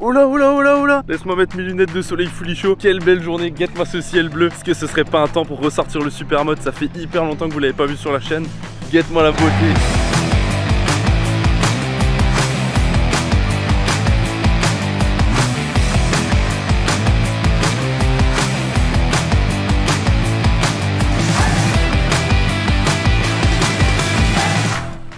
Oh là, oh là, oh là, oh là. Laisse-moi mettre mes lunettes de soleil fully chaud. Quelle belle journée, guette-moi ce ciel bleu. Est-ce que ce serait pas un temps pour ressortir le super mode? Ça fait hyper longtemps que vous l'avez pas vu sur la chaîne. Guette-moi la beauté.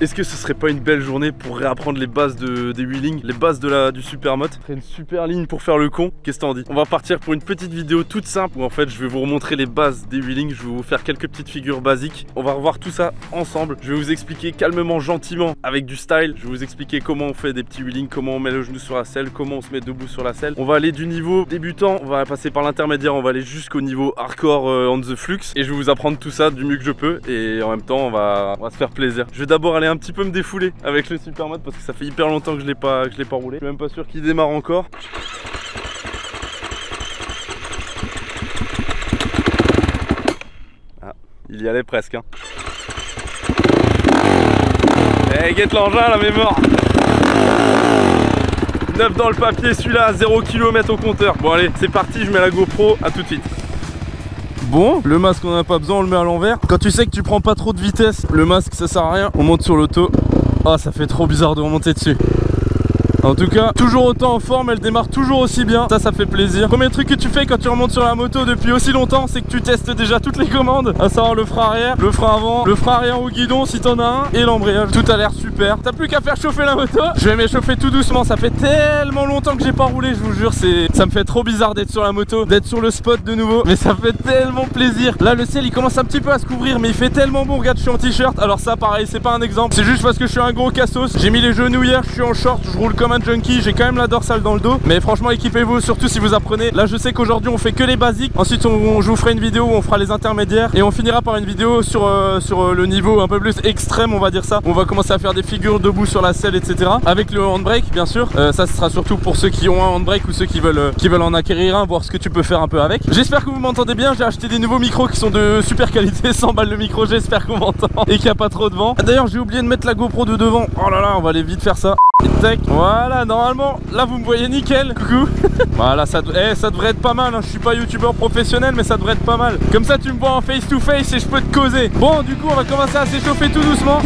Est-ce que ce serait pas une belle journée pour réapprendre les bases des wheelings, les bases du super mode? Ce serait une super ligne pour faire le con. Qu'est-ce que t'en dis? On va partir pour une petite vidéo toute simple où en fait je vais vous remontrer les bases des wheelings. Je vais vous faire quelques petites figures basiques. On va revoir tout ça ensemble. Je vais vous expliquer calmement, gentiment, avec du style. Je vais vous expliquer comment on fait des petits wheelings, comment on met le genou sur la selle, comment on se met debout sur la selle. On va aller du niveau débutant, on va passer par l'intermédiaire, on va aller jusqu'au niveau hardcore on the flux. Et je vais vous apprendre tout ça du mieux que je peux. Et en même temps on va se faire plaisir. Je vais d'abord aller un petit peu me défouler avec le super mode parce que ça fait hyper longtemps que je l'ai pas roulé. Je suis même pas sûr qu'il démarre encore. Ah, il y allait presque hein. Eh, guette l'engin la mémoire. 9 dans le papier, celui-là, 0 km au compteur. Bon allez, c'est parti, je mets la GoPro, à tout de suite. Bon, le masque on en a pas besoin, on le met à l'envers. Quand tu sais que tu prends pas trop de vitesse, le masque ça sert à rien. On monte sur l'auto. Ah, ça fait trop bizarre de remonter dessus. En tout cas, toujours autant en forme, elle démarre toujours aussi bien. Ça fait plaisir. Premier truc que tu fais quand tu remontes sur la moto depuis aussi longtemps, c'est que tu testes déjà toutes les commandes. À savoir le frein arrière, le frein avant, le frein arrière au guidon si t'en as un, et l'embrayage. Tout a l'air super. T'as plus qu'à faire chauffer la moto. Je vais m'échauffer tout doucement. Ça fait tellement longtemps que j'ai pas roulé, je vous jure. Ça me fait trop bizarre d'être sur la moto, d'être sur le spot de nouveau. Mais ça fait tellement plaisir. Là, le ciel il commence un petit peu à se couvrir, mais il fait tellement bon. Regarde, je suis en t-shirt. Alors ça, pareil, c'est pas un exemple. C'est juste parce que je suis un gros cassos. J'ai mis les genouillères, je suis en short, je roule comme un junkie. J'ai quand même la dorsale dans le dos, mais franchement équipez-vous, surtout si vous apprenez. Là je sais qu'aujourd'hui on fait que les basiques, ensuite je vous ferai une vidéo où on fera les intermédiaires et on finira par une vidéo sur le niveau un peu plus extrême, on va dire ça. On va commencer à faire des figures debout sur la selle, etc. avec le handbrake bien sûr. Ça ce sera surtout pour ceux qui ont un handbrake ou ceux qui veulent en acquérir un, voir ce que tu peux faire un peu avec. J'espère que vous m'entendez bien, j'ai acheté des nouveaux micros qui sont de super qualité, 100 balles le micro, j'espère qu'on m'entend et qu'il n'y a pas trop de vent. D'ailleurs j'ai oublié de mettre la GoPro de devant, oh là là, on va aller vite faire ça. Et tac, voilà, normalement, là vous me voyez nickel, coucou. Voilà, ça devrait être pas mal, hein. Je suis pas youtubeur professionnel, mais ça devrait être pas mal. Comme ça tu me vois en face to face et je peux te causer. Bon, du coup on va commencer à s'échauffer tout doucement.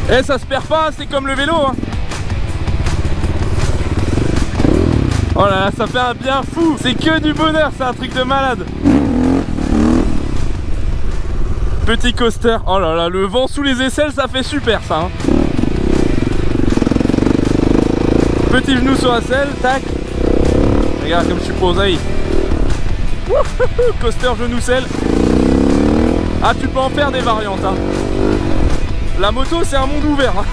Eh, ça se perd pas, c'est comme le vélo hein. Oh là là, ça fait un bien fou. C'est que du bonheur, c'est un truc de malade. Petit coaster. Oh là là, le vent sous les aisselles, ça fait super ça hein. Petit genou sur la selle, tac. Regarde comme je suis posé. Coaster genou selle. Ah, tu peux en faire des variantes hein. La moto c'est un monde ouvert hein.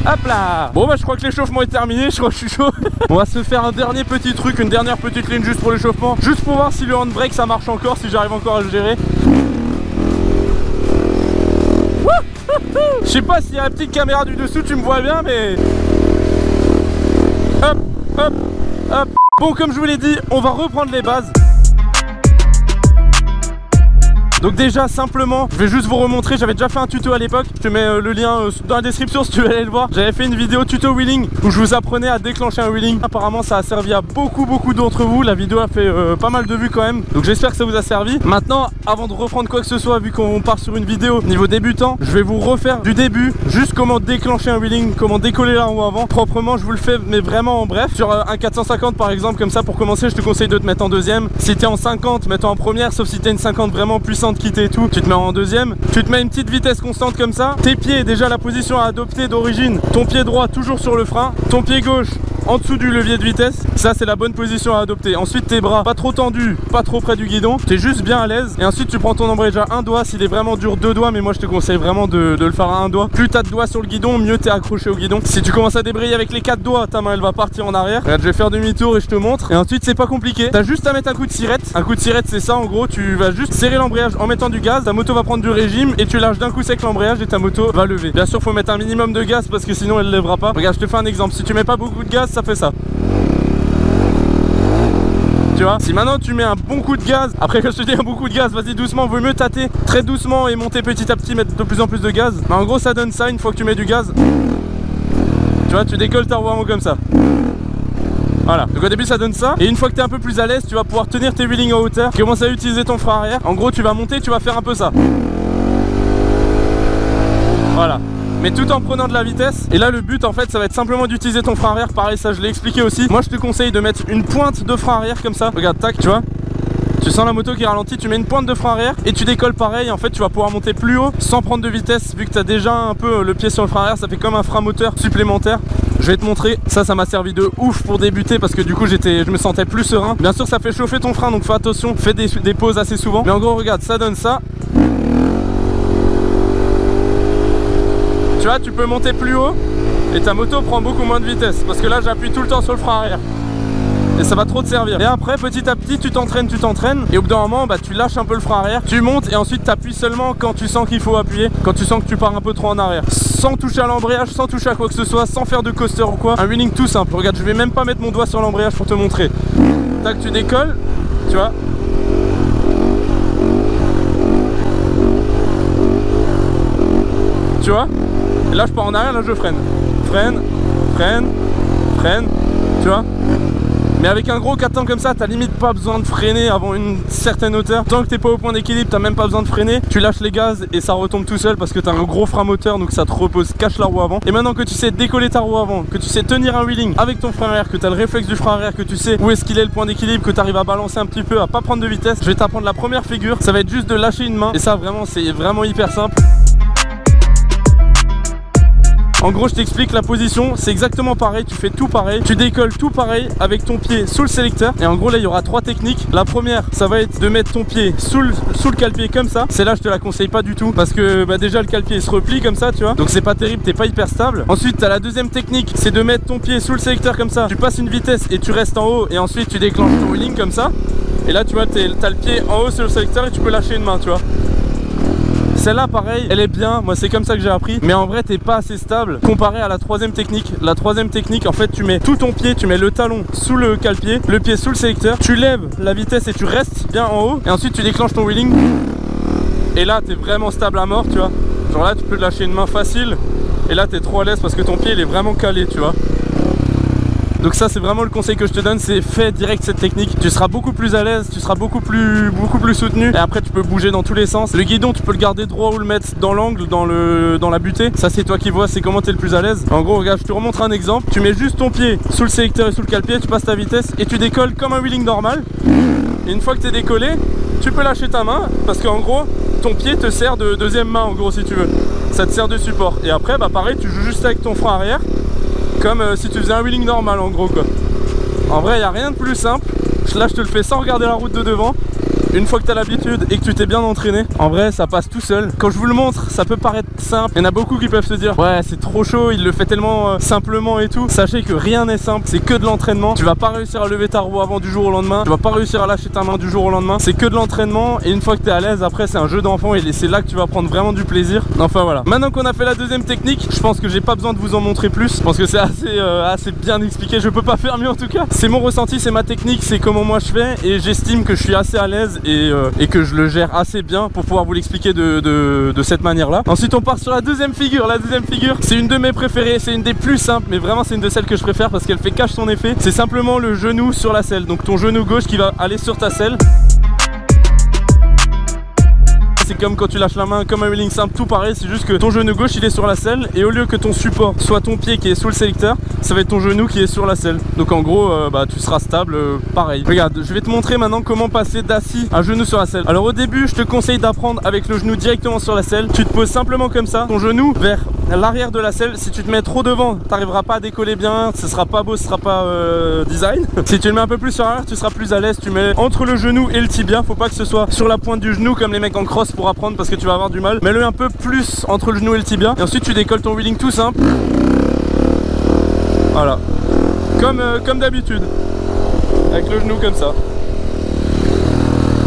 Hop là. Bon bah je crois que l'échauffement est terminé, je crois que je suis chaud. On va se faire un dernier petit truc, une dernière petite ligne juste pour l'échauffement. Juste pour voir si le handbrake ça marche encore, si j'arrive encore à le gérer. Je sais pas s'il y a la petite caméra du dessous, tu me vois bien mais... Hop, hop, hop. Bon comme je vous l'ai dit, on va reprendre les bases. Donc déjà simplement, je vais juste vous remontrer, j'avais déjà fait un tuto à l'époque, je te mets le lien dans la description si tu veux aller le voir. J'avais fait une vidéo tuto wheeling où je vous apprenais à déclencher un wheeling. Apparemment ça a servi à beaucoup d'entre vous, la vidéo a fait pas mal de vues quand même. Donc j'espère que ça vous a servi. Maintenant, avant de reprendre quoi que ce soit, vu qu'on part sur une vidéo niveau débutant, je vais vous refaire du début, juste comment déclencher un wheeling, comment décoller là en haut avant. Proprement, je vous le fais mais vraiment en bref. Sur un 450 par exemple, comme ça pour commencer, je te conseille de te mettre en deuxième. Si t'es en 50, mets-toi en première, sauf si t'es une 50 vraiment puissante quitter et tout, tu te mets en deuxième, tu te mets une petite vitesse constante comme ça, tes pieds, déjà la position à adopter d'origine, ton pied droit toujours sur le frein, ton pied gauche en dessous du levier de vitesse, ça c'est la bonne position à adopter. Ensuite tes bras pas trop tendus, pas trop près du guidon, t'es juste bien à l'aise et ensuite tu prends ton embrayage à un doigt, s'il est vraiment dur 2 doigts, mais moi je te conseille vraiment de le faire à un doigt. Plus t'as de doigts sur le guidon, mieux t'es accroché au guidon. Si tu commences à débrayer avec les 4 doigts, ta main elle va partir en arrière. Regarde, je vais faire demi-tour et je te montre. Et ensuite c'est pas compliqué, t'as juste à mettre un coup de sirette. Un coup de sirette c'est ça en gros, tu vas juste serrer l'embrayage en mettant du gaz, ta moto va prendre du régime et tu lâches d'un coup sec l'embrayage et ta moto va lever. Bien sûr faut mettre un minimum de gaz parce que sinon elle lèvera pas. Regarde, je te fais un exemple, si tu mets pas beaucoup de gaz ça fait ça. Tu vois, si maintenant tu mets un bon coup de gaz, après que je te dis un bon coup de gaz, vas-y doucement, vaut mieux tâter très doucement et monter petit à petit, mettre de plus en plus de gaz. Mais en gros ça donne ça une fois que tu mets du gaz. Tu vois, tu décolles ta roue avant comme ça. Voilà, donc au début ça donne ça. Et une fois que tu es un peu plus à l'aise, tu vas pouvoir tenir tes wheelings en hauteur, commencer à utiliser ton frein arrière. En gros tu vas monter, tu vas faire un peu ça. Voilà, mais tout en prenant de la vitesse. Et là le but en fait ça va être simplement d'utiliser ton frein arrière. Pareil, ça je l'ai expliqué aussi. Moi je te conseille de mettre une pointe de frein arrière comme ça. Regarde, tac, tu vois, tu sens la moto qui ralentit, tu mets une pointe de frein arrière et tu décolles pareil. En fait tu vas pouvoir monter plus haut sans prendre de vitesse. Vu que tu as déjà un peu le pied sur le frein arrière, ça fait comme un frein moteur supplémentaire. Je vais te montrer, ça m'a servi de ouf pour débuter parce que du coup je me sentais plus serein. Bien sûr ça fait chauffer ton frein, donc fais attention, fais des pauses assez souvent. Mais en gros regarde, ça donne ça. Tu vois, tu peux monter plus haut et ta moto prend beaucoup moins de vitesse parce que là j'appuie tout le temps sur le frein arrière et ça va trop te servir. Et après petit à petit tu t'entraînes et au bout d'un moment bah, tu lâches un peu le frein arrière, tu montes et ensuite tu appuies seulement quand tu sens qu'il faut appuyer, quand tu sens que tu pars un peu trop en arrière, sans toucher à l'embrayage, sans toucher à quoi que ce soit, sans faire de coaster ou quoi. Un wheeling tout simple. Regarde, je vais même pas mettre mon doigt sur l'embrayage pour te montrer. Tac, tu décolles, tu vois. Tu vois, et là je pars en arrière, là je freine, tu vois. Mais avec un gros 4 temps comme ça, t'as limite pas besoin de freiner avant une certaine hauteur. Tant que t'es pas au point d'équilibre, t'as même pas besoin de freiner. Tu lâches les gaz et ça retombe tout seul parce que t'as un gros frein moteur, donc ça te repose, cache la roue avant. Et maintenant que tu sais décoller ta roue avant, que tu sais tenir un wheeling avec ton frein arrière, que t'as le réflexe du frein arrière, que tu sais où est-ce qu'il est le point d'équilibre, que t'arrives à balancer un petit peu, à pas prendre de vitesse, je vais t'apprendre la première figure. Ça va être juste de lâcher une main et ça vraiment c'est vraiment hyper simple. En gros je t'explique la position, c'est exactement pareil, tu fais tout pareil, tu décolles tout pareil avec ton pied sous le sélecteur. Et en gros là il y aura 3 techniques. La première ça va être de mettre ton pied sous le cale-pied comme ça. C'est là je te la conseille pas du tout parce que bah, déjà le cale-pied il se replie comme ça tu vois. Donc c'est pas terrible, t'es pas hyper stable. Ensuite t'as la deuxième technique, c'est de mettre ton pied sous le sélecteur comme ça. Tu passes une vitesse et tu restes en haut et ensuite tu déclenches ton wheeling comme ça. Et là tu vois t'as le pied en haut sur le sélecteur et tu peux lâcher une main tu vois. Celle-là pareil, elle est bien, moi c'est comme ça que j'ai appris. Mais en vrai t'es pas assez stable comparé à la troisième technique. La troisième technique en fait tu mets tout ton pied, tu mets le talon sous le cale-pied, le pied sous le sélecteur, tu lèves la vitesse et tu restes bien en haut. Et ensuite tu déclenches ton wheeling. Et là t'es vraiment stable à mort tu vois. Genre là tu peux lâcher une main facile. Et là t'es trop à l'aise parce que ton pied il est vraiment calé tu vois. Donc ça c'est vraiment le conseil que je te donne, c'est fais direct cette technique. Tu seras beaucoup plus à l'aise, tu seras beaucoup plus soutenu. Et après tu peux bouger dans tous les sens. Le guidon tu peux le garder droit ou le mettre dans l'angle, dans la butée. Ça c'est toi qui vois, c'est comment tu es le plus à l'aise. En gros regarde, je te remontre un exemple. Tu mets juste ton pied sous le sélecteur et sous le cale-pied, tu passes ta vitesse et tu décolles comme un wheeling normal. Et une fois que tu es décollé, tu peux lâcher ta main parce qu'en gros ton pied te sert de deuxième main en gros si tu veux. Ça te sert de support. Et après bah pareil, tu joues juste avec ton frein arrière. Comme si tu faisais un wheeling normal en gros quoi. En vrai il n'y a rien de plus simple. Là je te le fais sans regarder la route de devant. Une fois que tu as l'habitude et que tu t'es bien entraîné, en vrai ça passe tout seul. Quand je vous le montre ça peut paraître simple. Il y en a beaucoup qui peuvent se dire ouais c'est trop chaud, il le fait tellement simplement et tout. Sachez que rien n'est simple, c'est que de l'entraînement. Tu vas pas réussir à lever ta roue avant du jour au lendemain. Tu vas pas réussir à lâcher ta main du jour au lendemain. C'est que de l'entraînement et une fois que tu es à l'aise après c'est un jeu d'enfant et c'est là que tu vas prendre vraiment du plaisir. Enfin voilà. Maintenant qu'on a fait la deuxième technique, je pense que j'ai pas besoin de vous en montrer plus. Je pense que c'est assez bien expliqué. Je peux pas faire mieux en tout cas. C'est mon ressenti, c'est ma technique, c'est comment moi je fais et j'estime que je suis assez à l'aise et que je le gère assez bien pour pouvoir vous l'expliquer de cette manière là. Ensuite on part sur la deuxième figure. La deuxième figure c'est une de mes préférées, c'est une des plus simples mais vraiment c'est une de celles que je préfère parce qu'elle fait cache son effet. C'est simplement le genou sur la selle, donc ton genou gauche qui va aller sur ta selle. C'est comme quand tu lâches la main comme un wheeling simple, tout pareil, c'est juste que ton genou gauche il est sur la selle et au lieu que ton support soit ton pied qui est sous le sélecteur, ça va être ton genou qui est sur la selle. Donc en gros bah, tu seras stable pareil. Regarde, je vais te montrer maintenant comment passer d'assis à genou sur la selle. Alors au début je te conseille d'apprendre avec le genou directement sur la selle. Tu te poses simplement comme ça, ton genou vers l'arrière de la selle. Si tu te mets trop devant, t'arriveras pas à décoller bien, ce sera pas beau, ce sera pas design. Si tu le mets un peu plus sur l'arrière, tu seras plus à l'aise. Tu mets entre le genou et le tibia, faut pas que ce soit sur la pointe du genou comme les mecs en cross pour apprendre parce que tu vas avoir du mal. Mets-le un peu plus entre le genou et le tibia et ensuite tu décolles ton wheeling tout simple. Voilà, comme d'habitude, avec le genou comme ça.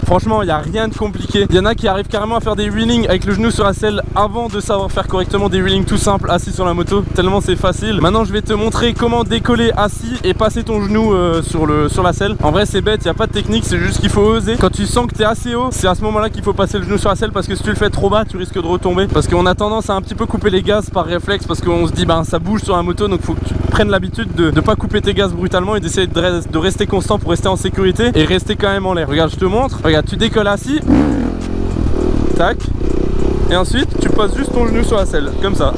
Franchement, il n'y a rien de compliqué. Il y en a qui arrivent carrément à faire des wheelings avec le genou sur la selle avant de savoir faire correctement des wheelings tout simples assis sur la moto, tellement c'est facile. Maintenant je vais te montrer comment décoller assis et passer ton genou sur la selle. En vrai c'est bête, il n'y a pas de technique, c'est juste qu'il faut oser. Quand tu sens que tu es assez haut, c'est à ce moment là qu'il faut passer le genou sur la selle, parce que si tu le fais trop bas tu risques de retomber, parce qu'on a tendance à un petit peu couper les gaz par réflexe, parce qu'on se dit ben ça bouge sur la moto, donc faut que tu prennes l'habitude de ne pas couper tes gaz brutalement et d'essayer de rester constant pour rester en sécurité et rester quand même en l'air. Regarde, je te montre, regarde, tu décolles assis, tac, et ensuite tu passes juste ton genou sur la selle, comme ça.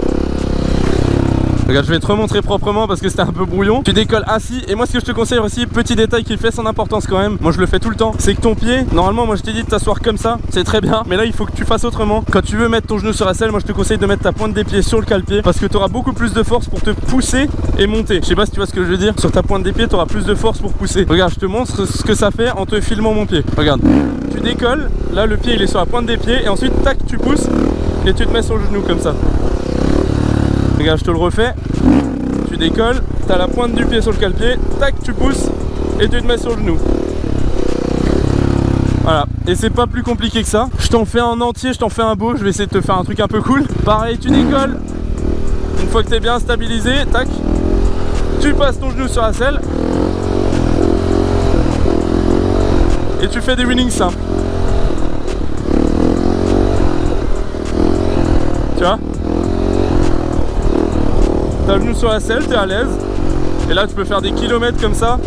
Regarde, je vais te remontrer proprement parce que c'était un peu brouillon. Tu décolles assis, et moi ce que je te conseille aussi, petit détail qui fait son importance quand même, moi je le fais tout le temps, c'est que ton pied, normalement moi je t'ai dit de t'asseoir comme ça, c'est très bien, mais là il faut que tu fasses autrement. Quand tu veux mettre ton genou sur la selle, moi je te conseille de mettre ta pointe des pieds sur le cale-pied, parce que tu auras beaucoup plus de force pour te pousser et monter. Je sais pas si tu vois ce que je veux dire, sur ta pointe des pieds tu auras plus de force pour pousser. Regarde, je te montre ce que ça fait en te filmant mon pied. Regarde, tu décolles, là le pied il est sur la pointe des pieds, et ensuite tac tu pousses et tu te mets sur le genou comme ça. Regarde, je te le refais. Tu décolles, tu as la pointe du pied sur le cale-pied, tac, tu pousses et tu te mets sur le genou. Voilà, et c'est pas plus compliqué que ça. Je t'en fais un entier, je t'en fais un beau, je vais essayer de te faire un truc un peu cool. Pareil, tu décolles. Une fois que tu es bien stabilisé, tac, tu passes ton genou sur la selle et tu fais des wheelings simples. Tu vois? T'as le genou sur la selle, t'es à l'aise. Et là tu peux faire des kilomètres comme ça.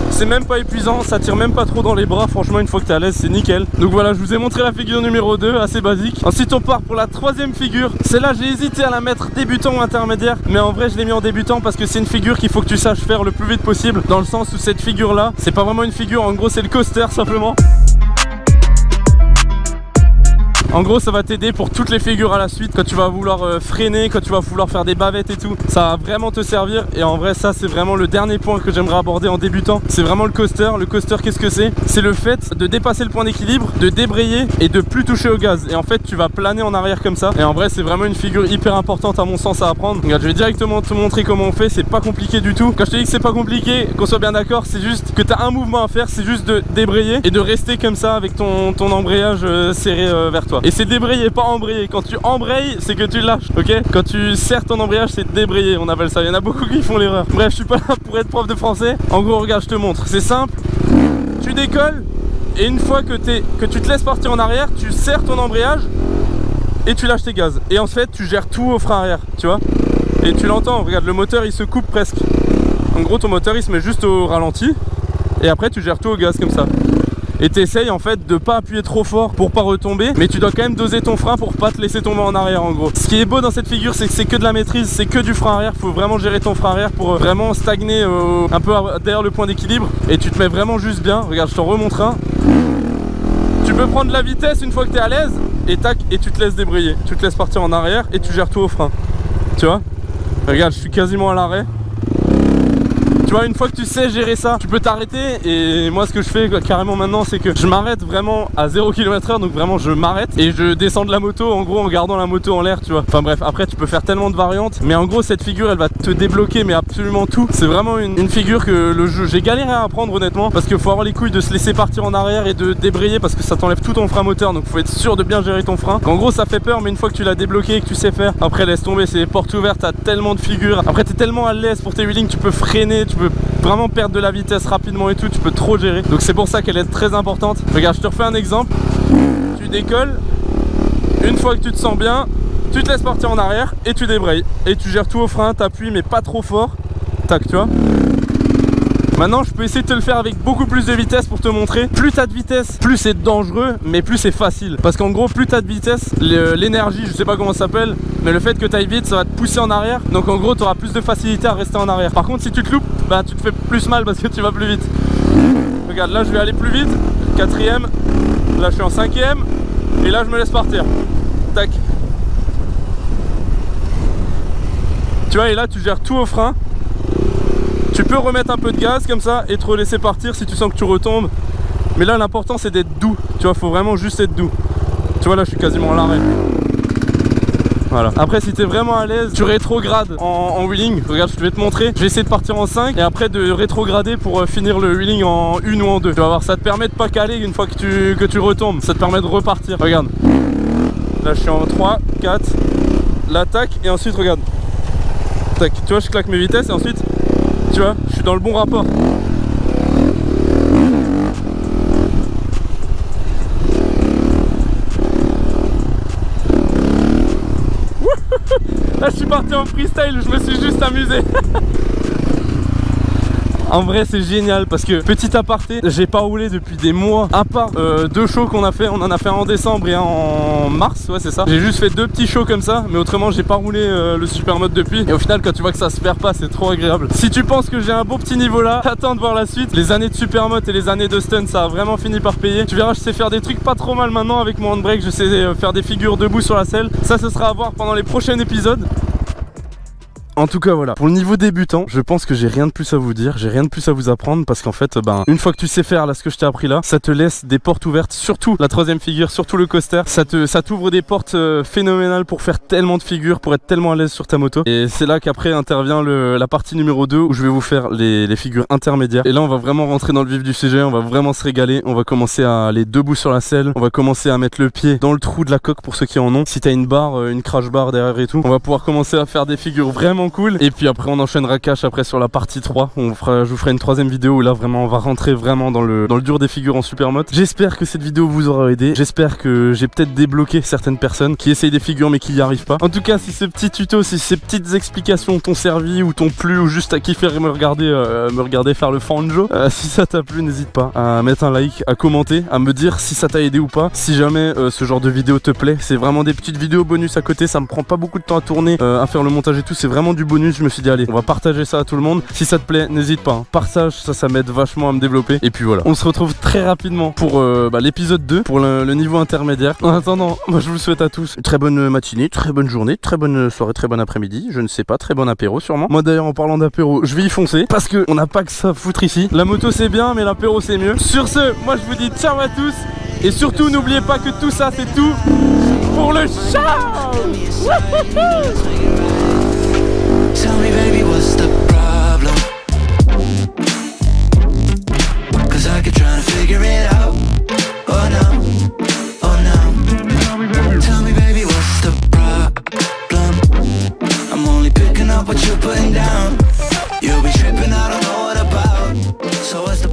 C'est même pas épuisant, ça tire même pas trop dans les bras. Franchement, une fois que t'es à l'aise, c'est nickel. Donc voilà, je vous ai montré la figure numéro 2, assez basique. Ensuite on part pour la troisième figure. Celle-là j'ai hésité à la mettre débutant ou intermédiaire, mais en vrai je l'ai mis en débutant parce que c'est une figure qu'il faut que tu saches faire le plus vite possible. Dans le sens où cette figure là, c'est pas vraiment une figure, en gros c'est le coaster simplement. En gros ça va t'aider pour toutes les figures à la suite, quand tu vas vouloir freiner, quand tu vas vouloir faire des bavettes et tout. Ça va vraiment te servir, et en vrai ça c'est vraiment le dernier point que j'aimerais aborder en débutant. C'est vraiment le coaster. Le coaster, qu'est-ce que c'est? C'est le fait de dépasser le point d'équilibre, de débrayer et de plus toucher au gaz. Et en fait tu vas planer en arrière comme ça. Et en vrai c'est vraiment une figure hyper importante à mon sens à apprendre. Regarde, je vais directement te montrer comment on fait, c'est pas compliqué du tout. Quand je te dis que c'est pas compliqué, qu'on soit bien d'accord, c'est juste que tu as un mouvement à faire, c'est juste de débrayer et de rester comme ça avec ton embrayage serré vers toi. Et c'est débrayer, pas embrayer. Quand tu embrayes, c'est que tu lâches, ok? Quand tu serres ton embrayage, c'est débrayer, on appelle ça. Il y en a beaucoup qui font l'erreur. Bref, je suis pas là pour être prof de français. En gros, regarde, je te montre. C'est simple. Tu décolles, et une fois que tu te laisses partir en arrière, tu serres ton embrayage et tu lâches tes gaz. Et en fait, tu gères tout au frein arrière, tu vois? Et tu l'entends, regarde, le moteur il se coupe presque. En gros, ton moteur il se met juste au ralenti, et après tu gères tout au gaz comme ça. Et t'essayes en fait de pas appuyer trop fort pour pas retomber, mais tu dois quand même doser ton frein pour pas te laisser tomber en arrière en gros. Ce qui est beau dans cette figure, c'est que c'est que de la maîtrise, c'est que du frein arrière. Faut vraiment gérer ton frein arrière pour vraiment stagner un peu derrière le point d'équilibre, et tu te mets vraiment juste bien. Regarde, je t'en remontre un. Tu peux prendre la vitesse une fois que t'es à l'aise, et tac, et tu te laisses débrayer. Tu te laisses partir en arrière et tu gères tout au frein. Tu vois? Regarde, je suis quasiment à l'arrêt. Tu vois, une fois que tu sais gérer ça, tu peux t'arrêter. Et moi ce que je fais carrément maintenant, c'est que je m'arrête vraiment à 0 km/h. Donc vraiment je m'arrête et je descends de la moto, en gros en gardant la moto en l'air, tu vois. Enfin bref, après tu peux faire tellement de variantes, mais en gros cette figure elle va te débloquer mais absolument tout. C'est vraiment une figure que le jeu, j'ai galéré à apprendre honnêtement, parce qu'il faut avoir les couilles de se laisser partir en arrière et de débrayer, parce que ça t'enlève tout ton frein moteur. Donc faut être sûr de bien gérer ton frein. En gros ça fait peur, mais une fois que tu l'as débloqué et que tu sais faire, après laisse tomber, c'est les portes ouvertes. T'as tellement de figures, après t'es tellement à l'aise pour tes wheelings, tu peux freiner, tu peux vraiment perdre de la vitesse rapidement et tout, tu peux trop gérer. Donc c'est pour ça qu'elle est très importante. Regarde, je te refais un exemple. Tu décolles, une fois que tu te sens bien, tu te laisses partir en arrière et tu débrayes. Et tu gères tout au frein, t'appuies mais pas trop fort. Tac, tu vois. Maintenant je peux essayer de te le faire avec beaucoup plus de vitesse pour te montrer. Plus t'as de vitesse, plus c'est dangereux, mais plus c'est facile. Parce qu'en gros plus t'as de vitesse, l'énergie, je sais pas comment ça s'appelle, mais le fait que t'ailles vite, ça va te pousser en arrière. Donc en gros t'auras plus de facilité à rester en arrière. Par contre si tu te loupes, bah tu te fais plus mal parce que tu vas plus vite. Regarde, là je vais aller plus vite, 4ème, là je suis en 5ème, et là je me laisse partir. Tac. Tu vois, et là tu gères tout au frein. Tu peux remettre un peu de gaz comme ça et te laisser partir si tu sens que tu retombes. Mais là l'important c'est d'être doux. Tu vois, faut vraiment juste être doux. Tu vois, là je suis quasiment à l'arrêt. Voilà. Après si t'es vraiment à l'aise, tu rétrogrades en wheeling. Regarde, je vais te montrer. Je vais essayer de partir en 5 et après de rétrograder pour finir le wheeling en 1 ou en 2. Tu vas voir, ça te permet de pas caler une fois que tu retombes. Ça te permet de repartir. Regarde. Là je suis en 3, 4. L'attaque et ensuite regarde. Tac. Tu vois, je claque mes vitesses et ensuite, tu vois, je suis dans le bon rapport. Là je suis parti en freestyle, je me suis juste amusé. En vrai c'est génial parce que petit aparté, j'ai pas roulé depuis des mois à part 2 shows qu'on a fait. On en a fait un en décembre et un en mars, ouais c'est ça. J'ai juste fait 2 petits shows comme ça, mais autrement j'ai pas roulé le Supermode depuis. Et au final quand tu vois que ça se perd pas, c'est trop agréable. Si tu penses que j'ai un beau petit niveau là, attends de voir la suite. Les années de Supermode et les années de stun, ça a vraiment fini par payer. Tu verras, je sais faire des trucs pas trop mal maintenant avec mon handbrake. Je sais faire des figures debout sur la selle. Ça ce sera à voir pendant les prochains épisodes. En tout cas voilà, pour le niveau débutant, je pense que j'ai rien de plus à vous dire, j'ai rien de plus à vous apprendre parce qu'en fait, une fois que tu sais faire là ce que je t'ai appris là, ça te laisse des portes ouvertes, surtout la 3ème figure, surtout le coaster, ça t'ouvre des portes phénoménales pour faire tellement de figures, pour être tellement à l'aise sur ta moto. Et c'est là qu'après intervient la partie numéro 2 où je vais vous faire les figures intermédiaires. Et là on va vraiment rentrer dans le vif du sujet, on va vraiment se régaler, on va commencer à aller debout sur la selle, on va commencer à mettre le pied dans le trou de la coque pour ceux qui en ont. Si t'as une barre, une crash bar derrière et tout, on va pouvoir commencer à faire des figures vraiment cool. Et puis après on enchaînera cash après sur la partie 3. Je vous ferai une 3ème vidéo où là vraiment on va rentrer vraiment dans le dur des figures en Supermode. J'espère que cette vidéo vous aura aidé. J'espère que j'ai peut-être débloqué certaines personnes qui essayent des figures mais qui n'y arrivent pas. En tout cas si ce petit tuto, si ces petites explications t'ont servi ou t'ont plu ou juste à kiffer me regarder faire le fanjo, si ça t'a plu n'hésite pas à mettre un like, à commenter, à me dire si ça t'a aidé ou pas. Si jamais ce genre de vidéo te plaît, c'est vraiment des petites vidéos bonus à côté, ça me prend pas beaucoup de temps à tourner, à faire le montage et tout, c'est vraiment du bonus. Je me suis dit allez, on va partager ça à tout le monde. Si ça te plaît, n'hésite pas, hein. Partage, ça m'aide vachement à me développer. Et puis voilà, on se retrouve très rapidement pour l'épisode 2, pour le niveau intermédiaire. En attendant, moi je vous souhaite à tous une très bonne matinée, très bonne journée, très bonne soirée, très bon après-midi, je ne sais pas, très bon apéro sûrement. Moi d'ailleurs en parlant d'apéro, je vais y foncer parce que on n'a pas que ça à foutre ici. La moto c'est bien mais l'apéro c'est mieux. Sur ce, moi je vous dis ciao à tous et surtout n'oubliez pas que tout ça c'est tout pour le show. Tell me baby what's the problem, 'cause I keep trying to figure it out. Oh no, oh no. Tell me baby what's the problem. I'm only picking up what you're putting down. You'll be tripping, I don't know what about. So what's the